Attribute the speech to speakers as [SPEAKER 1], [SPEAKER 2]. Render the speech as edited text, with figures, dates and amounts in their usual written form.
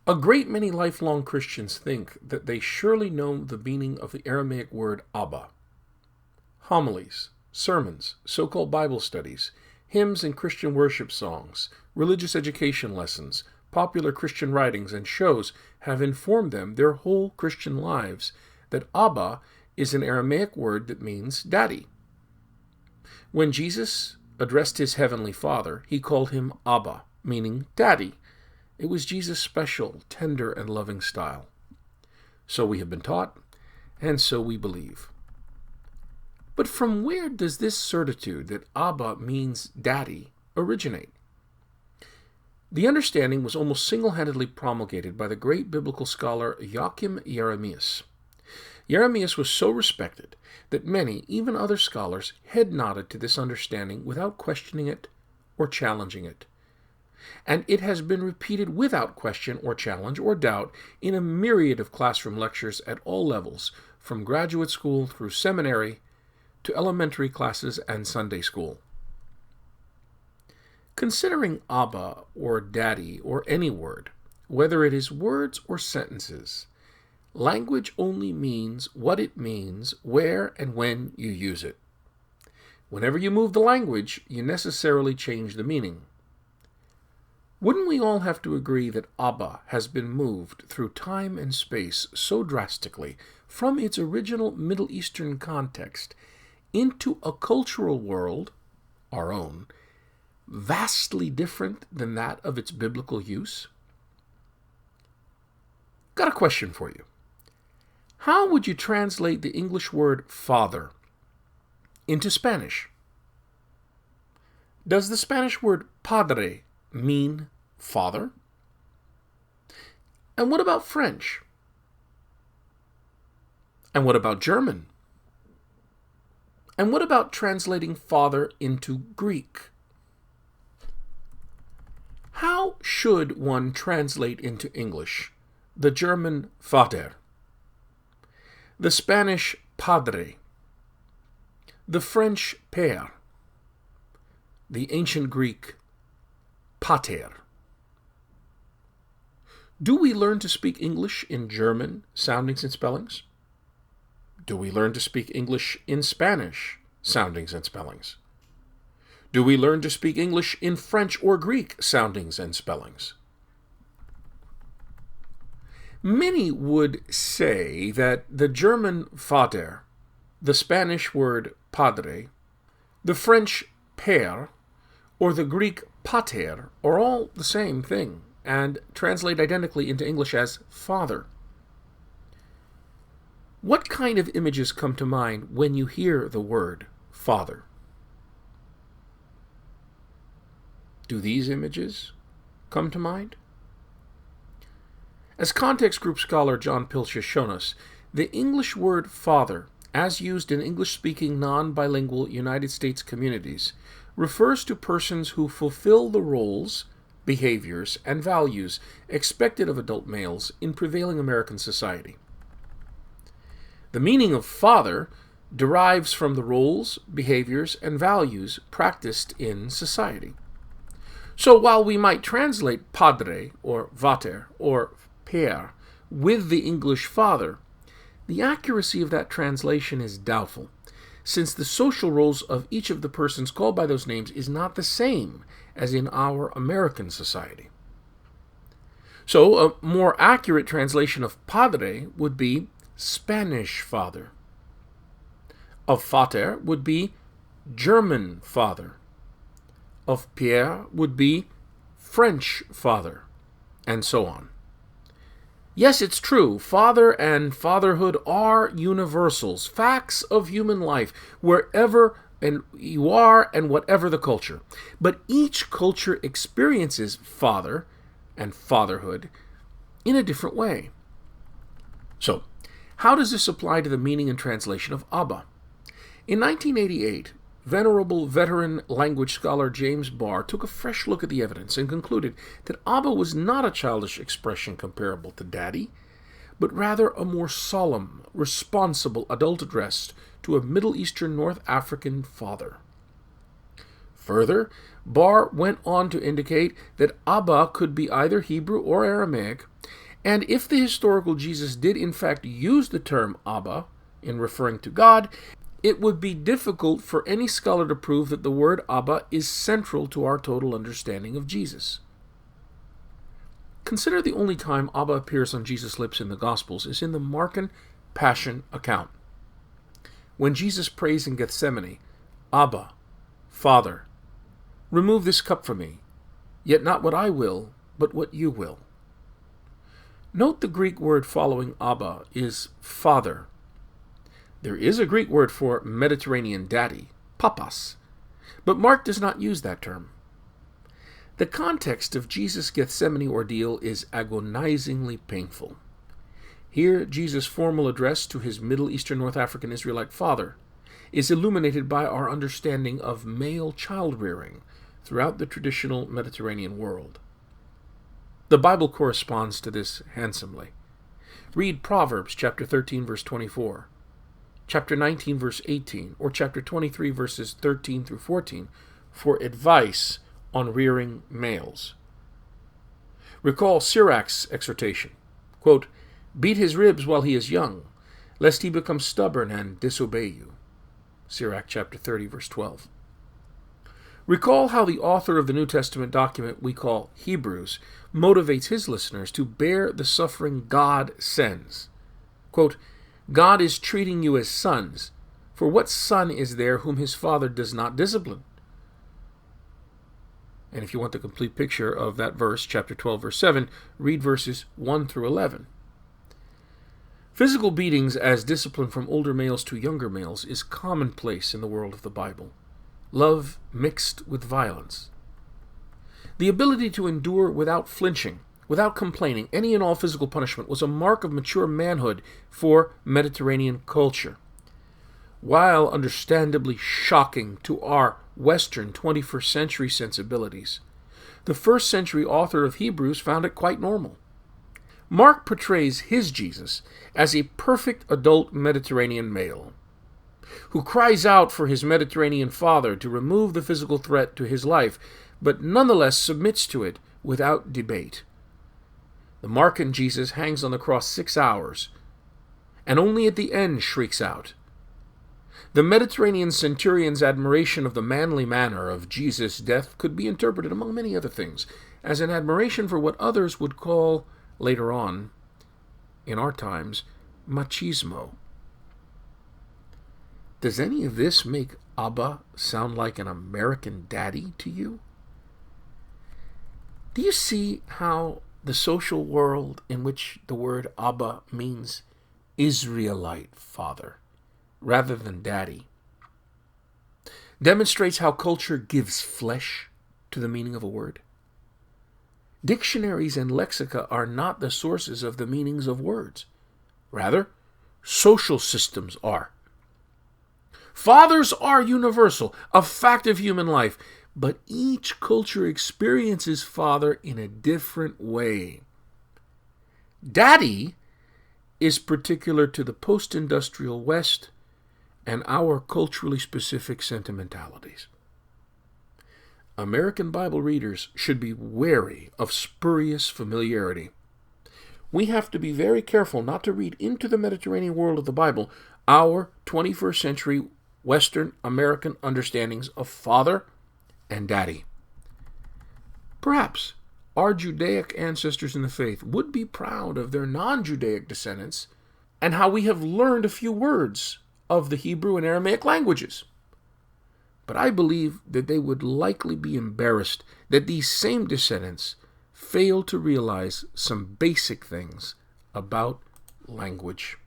[SPEAKER 1] A great many lifelong Christians think that they surely know the meaning of the Aramaic word Abba. Homilies, sermons, so-called Bible studies, hymns and Christian worship songs, religious education lessons, popular Christian writings, and shows have informed them their whole Christian lives that Abba is an Aramaic word that means daddy. When Jesus addressed his heavenly Father, he called him Abba, meaning daddy. It was Jesus' special, tender, and loving style. So we have been taught, and so we believe. But from where does this certitude that Abba means daddy originate? The understanding was almost single-handedly promulgated by the great biblical scholar Joachim Jeremias. Jeremias was so respected that many, even other scholars, head nodded to this understanding without questioning it or challenging it. And it has been repeated without question or challenge or doubt in a myriad of classroom lectures at all levels, from graduate school through seminary to elementary classes and Sunday school. Considering Abba or daddy or any word, whether it is words or sentences, language only means what it means where and when you use it. Whenever you move the language, you necessarily change the meaning. Wouldn't we all have to agree that Abba has been moved through time and space so drastically from its original Middle Eastern context into a cultural world, our own, vastly different than that of its biblical use? Got a question for you. How would you translate the English word father into Spanish? Does the Spanish word padre mean father? And what about French? And what about German? And what about translating father into Greek? How should one translate into English the German Vater, the Spanish padre, the French père, the ancient Greek pater? Do we learn to speak English in German soundings and spellings? Do we learn to speak English in Spanish soundings and spellings? Do we learn to speak English in French or Greek soundings and spellings? Many would say that the German Vater, the Spanish word padre, the French père, or the Greek pater are all the same thing and translate identically into English as father. What kind of images come to mind when you hear the word father? Do these images come to mind? As context group scholar John Pilch has shown us, the English word father, as used in English-speaking non-bilingual United States communities, refers to persons who fulfill the roles, behaviors, and values expected of adult males in prevailing American society. The meaning of father derives from the roles, behaviors, and values practiced in society. So while we might translate padre or vater or père with the English father, the accuracy of that translation is doubtful, since the social roles of each of the persons called by those names is not the same as in our American society. So a more accurate translation of padre would be Spanish father. Of vater would be German father. Of père would be French father, and so on. Yes, it's true, father and fatherhood are universals, facts of human life, wherever and you are and whatever the culture. But each culture experiences father and fatherhood in a different way. So, how does this apply to the meaning and translation of Abba? In 1988, venerable veteran language scholar James Barr took a fresh look at the evidence and concluded that Abba was not a childish expression comparable to daddy, but rather a more solemn, responsible adult address to a Middle Eastern North African father. Further, Barr went on to indicate that Abba could be either Hebrew or Aramaic, and if the historical Jesus did in fact use the term Abba in referring to God, it would be difficult for any scholar to prove that the word Abba is central to our total understanding of Jesus. Consider the only time Abba appears on Jesus' lips in the Gospels is in the Markan Passion account. When Jesus prays in Gethsemane, Abba, Father, remove this cup from me, yet not what I will, but what you will. Note the Greek word following Abba is Father. There is a Greek word for Mediterranean daddy, papas, but Mark does not use that term. The context of Jesus' Gethsemane ordeal is agonizingly painful. Here, Jesus' formal address to his Middle Eastern North African Israelite father is illuminated by our understanding of male child-rearing throughout the traditional Mediterranean world. The Bible corresponds to this handsomely. Read Proverbs chapter 13, verse 24, chapter 19, verse 18, or chapter 23, verses 13 through 14 for advice on rearing males. Recall Sirach's exhortation, quote, "Beat his ribs while he is young, lest he become stubborn and disobey you." Sirach chapter 30, verse 12. Recall how the author of the New Testament document we call Hebrews motivates his listeners to bear the suffering God sends. Quote, "God is treating you as sons, for what son is there whom his father does not discipline?" And if you want the complete picture of that verse, chapter 12, verse 7, read verses 1 through 11. Physical beatings as discipline from older males to younger males is commonplace in the world of the Bible. Love mixed with violence. The ability to endure without flinching, without complaining, any and all physical punishment was a mark of mature manhood for Mediterranean culture. While understandably shocking to our Western 21st century sensibilities, the first century author of Hebrews found it quite normal. Mark portrays his Jesus as a perfect adult Mediterranean male, who cries out for his Mediterranean father to remove the physical threat to his life, but nonetheless submits to it without debate. The Markan Jesus hangs on the cross 6 hours, and only at the end shrieks out. The Mediterranean centurion's admiration of the manly manner of Jesus' death could be interpreted, among many other things, as an admiration for what others would call, later on, in our times, machismo. Does any of this make Abba sound like an American daddy to you? Do you see how the social world in which the word Abba means Israelite father rather than daddy demonstrates how culture gives flesh to the meaning of a word? Dictionaries and lexica are not the sources of the meanings of words. Rather, social systems are. Fathers are universal, a fact of human life, but each culture experiences father in a different way. Daddy is particular to the post-industrial West and our culturally specific sentimentalities. American Bible readers should be wary of spurious familiarity. We have to be very careful not to read into the Mediterranean world of the Bible our 21st century Western American understandings of father and daddy. Perhaps our Judaic ancestors in the faith would be proud of their non-Judaic descendants and how we have learned a few words of the Hebrew and Aramaic languages. But I believe that they would likely be embarrassed that these same descendants fail to realize some basic things about language.